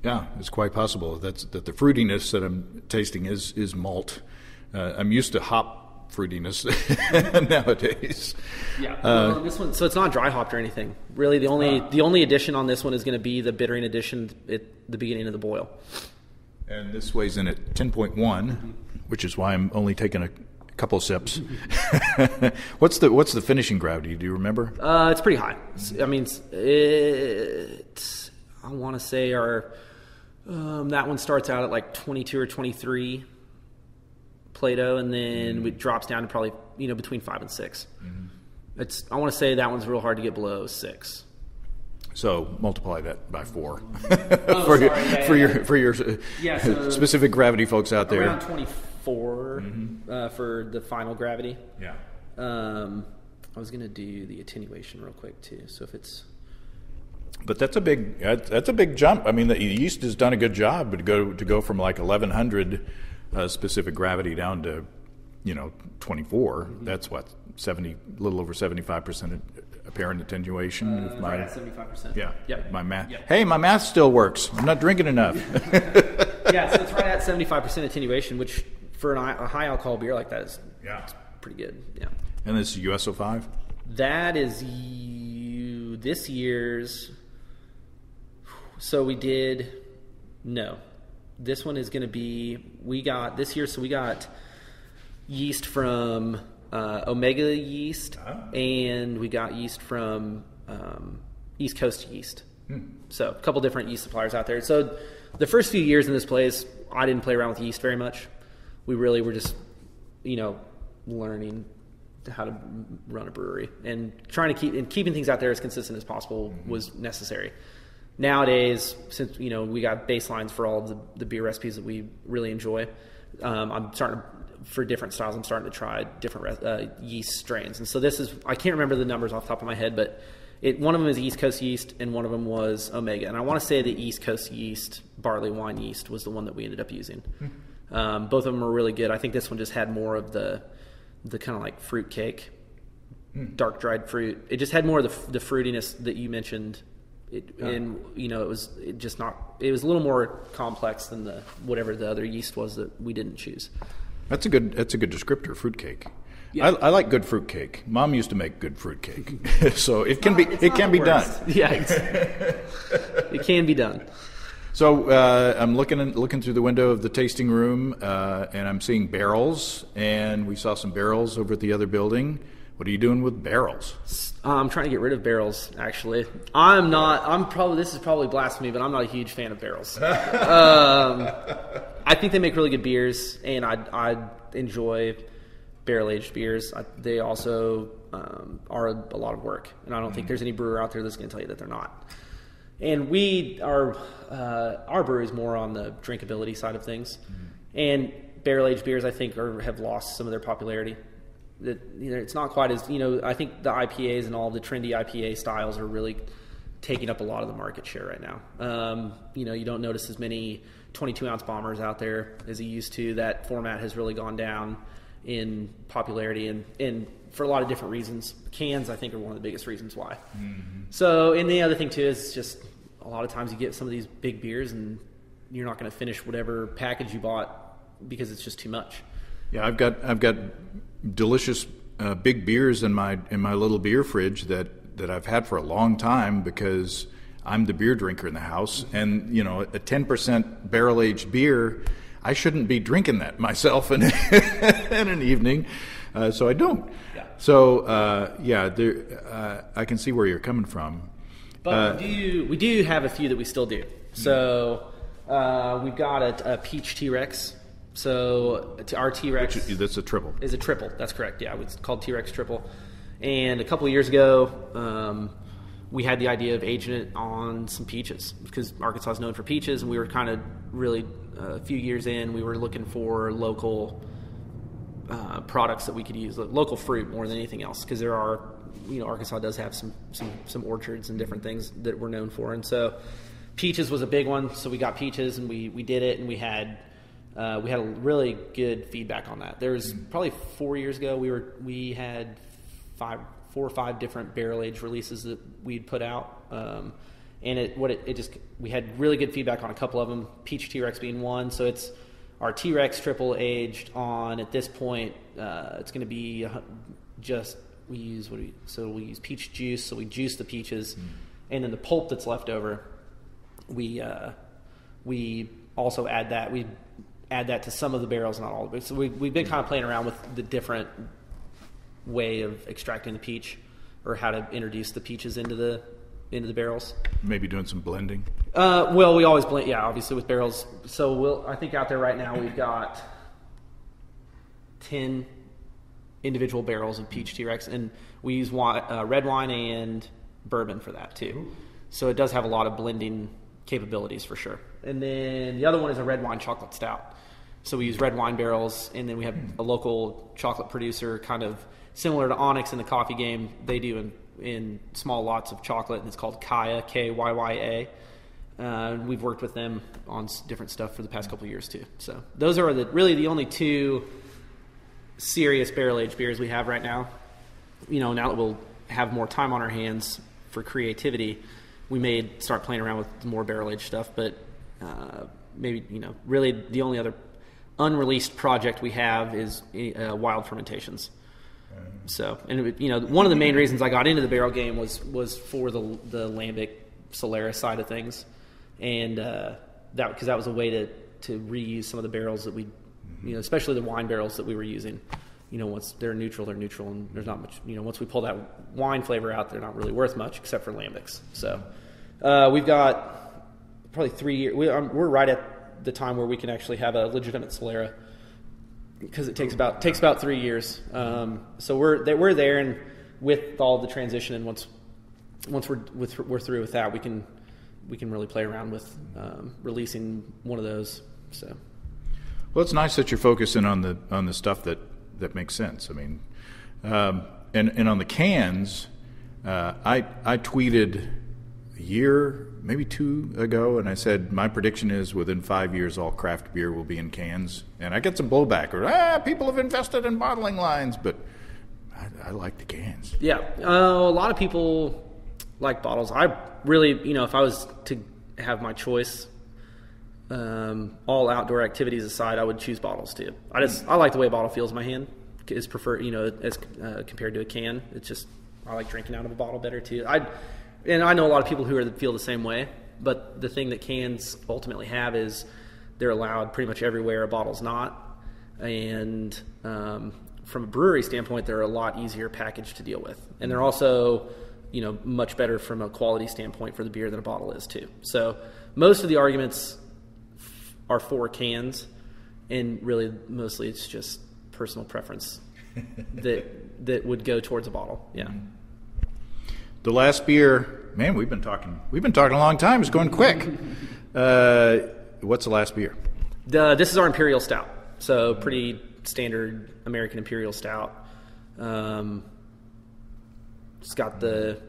yeah, it's quite possible that the fruitiness that I'm tasting is malt. I'm used to hop fruitiness nowadays. Yeah, this one, so it's not dry hopped or anything. Really, the only addition on this one is going to be the bittering addition at the beginning of the boil. And this weighs in at 10.1, which is why I'm only taking a couple sips. What's the finishing gravity? Do you remember? It's pretty high. I want to say our that one starts out at like 22 or 23 Plato, and then it drops down to probably between 5 and 6. I want to say that one's real hard to get below 6. So multiply that by 4 for your specific gravity folks out there. Around 24 for the final gravity. Yeah. I was going to do the attenuation real quick too. So if it's, but that's a big jump. I mean, the yeast has done a good job, but to go from like 1100 specific gravity down to 24. That's what, a little over 75% apparent attenuation. Right at 75%. Yeah. Yep. My math. Yep. Hey, my math still works. I'm not drinking enough. Yeah, so it's right at 75% attenuation, which for a high alcohol beer like that is it's pretty good. Yeah. And this is US-05? That is this year's. So we did no. This one is going to be, we got yeast from Omega yeast, and we got yeast from East Coast yeast. So a couple different yeast suppliers out there. So the first few years in this place, I didn't play around with yeast very much. We really were just, learning how to run a brewery, and keeping things out there as consistent as possible was necessary. Nowadays, since we got baselines for all of the beer recipes that we really enjoy, for different styles, I'm starting to try different yeast strains. And so I can't remember the numbers off the top of my head, but one of them is East Coast yeast and one of them was Omega. And I want to say the East Coast yeast, barley wine yeast, was the one that we ended up using. Both of them were really good. I think this one just had more of the kind of like fruit cake, dark dried fruit. It just had more of the fruitiness that you mentioned. And it was a little more complex than whatever the other yeast was that we didn't choose. That's a good descriptor, fruitcake. Yeah. I like good fruitcake. Mom used to make good fruitcake, so it can be done. Yeah, it can be done. So I'm looking through the window of the tasting room, and I'm seeing barrels, and we saw some barrels over at the other building. What are you doing with barrels? I'm trying to get rid of barrels, actually. This is probably blasphemy, but I'm not a huge fan of barrels. I think they make really good beers, and I enjoy barrel-aged beers. They also are a lot of work, and I don't think there's any brewer out there that's going to tell you that they're not. And our brewery is more on the drinkability side of things, and barrel-aged beers, I think, have lost some of their popularity. That it's not quite as I think the IPAs and all the trendy IPA styles are really taking up a lot of the market share right now. You don't notice as many 22-ounce bombers out there as you used to. That format has really gone down in popularity, and for a lot of different reasons. Cans, I think, are one of the biggest reasons why. So, and the other thing too is just a lot of times you get some of these big beers and you're not going to finish whatever package you bought because it's just too much. Yeah, I've got delicious big beers in my little beer fridge that I've had for a long time because I'm the beer drinker in the house, and a 10% barrel aged beer, I shouldn't be drinking that myself in an evening, so I don't. Yeah. So I can see where you're coming from. But we do have a few that we still do. So we've got a peach T-Rex. So our T-Rex... That's a triple. Is a triple. That's correct, yeah. It's called T-Rex Triple. And a couple of years ago, we had the idea of aging it on some peaches because Arkansas is known for peaches, and we were kind of really, a few years in, we were looking for local products that we could use, local fruit more than anything else, because there are, Arkansas does have some orchards and different things that we're known for. And so peaches was a big one, so we got peaches, and we did it, and we had a really good feedback on that. There was probably 4 years ago, we had 4 or 5 different barrel-aged releases that we'd put out. And we had really good feedback on a couple of them, Peach T-Rex being one. So it's our T-Rex triple aged on, at this point, it's going to be we use peach juice. So we juice the peaches, and then the pulp that's left over, we also add that. We add that to some of the barrels, not all of it. So we've been kind of playing around with the different way of extracting the peach, or how to introduce the peaches into the barrels. Maybe doing some blending. Well, we always blend, obviously with barrels. So I think out there right now we've got 10 individual barrels of peach T-Rex, and we use red wine and bourbon for that too. Ooh. So it does have a lot of blending capabilities for sure. And then the other one is a red wine chocolate stout. So we use red wine barrels, and then we have a local chocolate producer, kind of similar to Onyx in the coffee game. They do in small lots of chocolate, and it's called Kaya, Kyya. We've worked with them on different stuff for the past couple of years too. So those are really the only 2 serious barrel-aged beers we have right now. Now that we'll have more time on our hands for creativity, we may start playing around with more barrel-aged stuff, but maybe, really the only other unreleased project we have is wild fermentations. So, and one of the main reasons I got into the barrel game was for the lambic Solaris side of things, and because that was a way to reuse some of the barrels that we, especially the wine barrels that we were using. Once they're neutral, and there's not much. Once we pull that wine flavor out, they're not really worth much except for lambics. So, We've got probably 3 years. We're right at the time where we can actually have a legitimate Solera, because it takes about 3 years. So we're there, and with all the transition, and once we're through with that, we can really play around with releasing one of those. So, well, it's nice that you're focusing on the stuff that makes sense. I mean, and on the cans, I tweeted a year, maybe 2 ago, and I said my prediction is within 5 years all craft beer will be in cans, and I get some blowback, or people have invested in bottling lines, but I like the cans. Yeah, a lot of people like bottles. I really, if I was to have my choice, all outdoor activities aside, I would choose bottles too. I like the way a bottle feels in my hand. Is preferred, as compared to a can. It's just, I like drinking out of a bottle better too. And I know a lot of people who feel the same way, but the thing that cans ultimately have is they're allowed pretty much everywhere. A bottle's not. And from a brewery standpoint, they're a lot easier package to deal with. And they're also, much better from a quality standpoint for the beer than a bottle is too. So most of the arguments are for cans, and really mostly it's just personal preference that would go towards a bottle. Yeah. The last beer, man, we've been talking a long time. It's going quick. What's the last beer? This is our Imperial Stout. So pretty standard American Imperial Stout. It's got the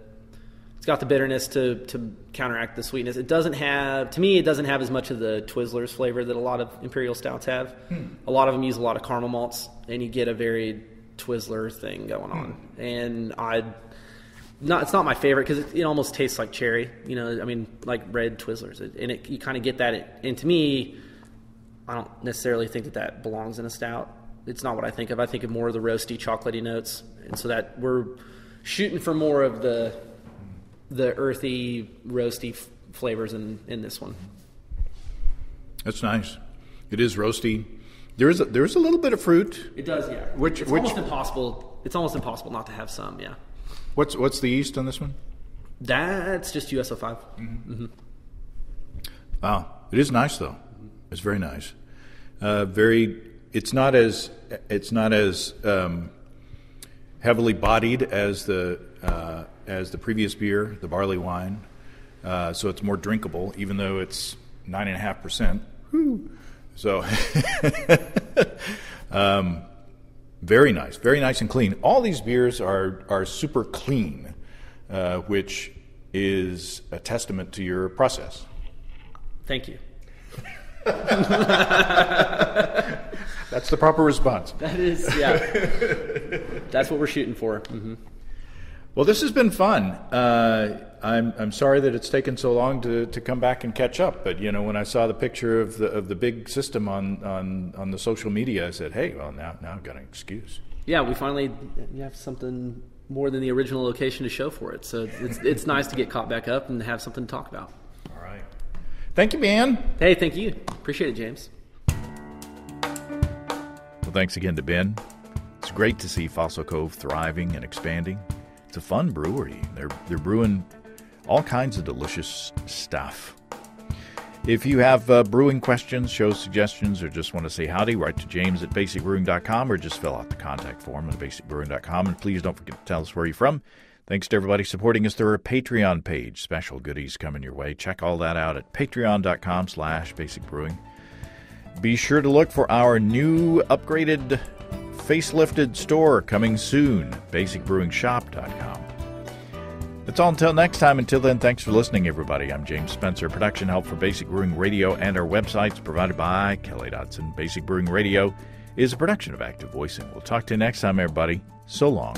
bitterness to counteract the sweetness. It doesn't have as much of the Twizzlers flavor that a lot of Imperial Stouts have. A lot of them use a lot of caramel malts, and you get a very Twizzler thing going on. And it's not my favorite because it almost tastes like cherry. Like red Twizzlers, and you kind of get that. And to me, I don't necessarily think that belongs in a stout. It's not what I think of. I think of more of the roasty, chocolatey notes, and so that we're shooting for more of the earthy, roasty flavors in this one. That's nice. It is roasty. There is a little bit of fruit. It does, yeah. It's almost impossible. It's almost impossible not to have some, yeah. What's the yeast on this one? That's just USO5. Mm-hmm. Wow, it is nice though. It's very nice. It's not as heavily bodied as the previous beer, the barley wine. So it's more drinkable, even though it's 9.5%. Woo. So very nice and clean. All these beers are super clean, which is a testament to your process. Thank you. That's the proper response. That is, yeah. That's what we're shooting for. Mm-hmm. Well, this has been fun. I'm sorry that it's taken so long to come back and catch up. But when I saw the picture of the big system on the social media, I said, "Hey, well now I've got an excuse." Yeah, we finally have something more than the original location to show for it. So it's nice to get caught back up and have something to talk about. All right. Thank you, Ben. Hey, thank you. Appreciate it, James. Well, thanks again to Ben. It's great to see Fossil Cove thriving and expanding. It's a fun brewery. They're brewing all kinds of delicious stuff. If you have brewing questions, show suggestions, or just want to say howdy, write to James at basicbrewing.com or just fill out the contact form at basicbrewing.com. And please don't forget to tell us where you're from. Thanks to everybody supporting us through our Patreon page. Special goodies coming your way. Check all that out at patreon.com/basicbrewing. Be sure to look for our new upgraded facelifted store coming soon, basicbrewingshop.com. That's all until next time. Until then, thanks for listening, everybody. I'm James Spencer. Production help for Basic Brewing Radio and our websites provided by Kelly Dodson. Basic Brewing Radio is a production of Active Voicing. We'll talk to you next time, everybody. So long.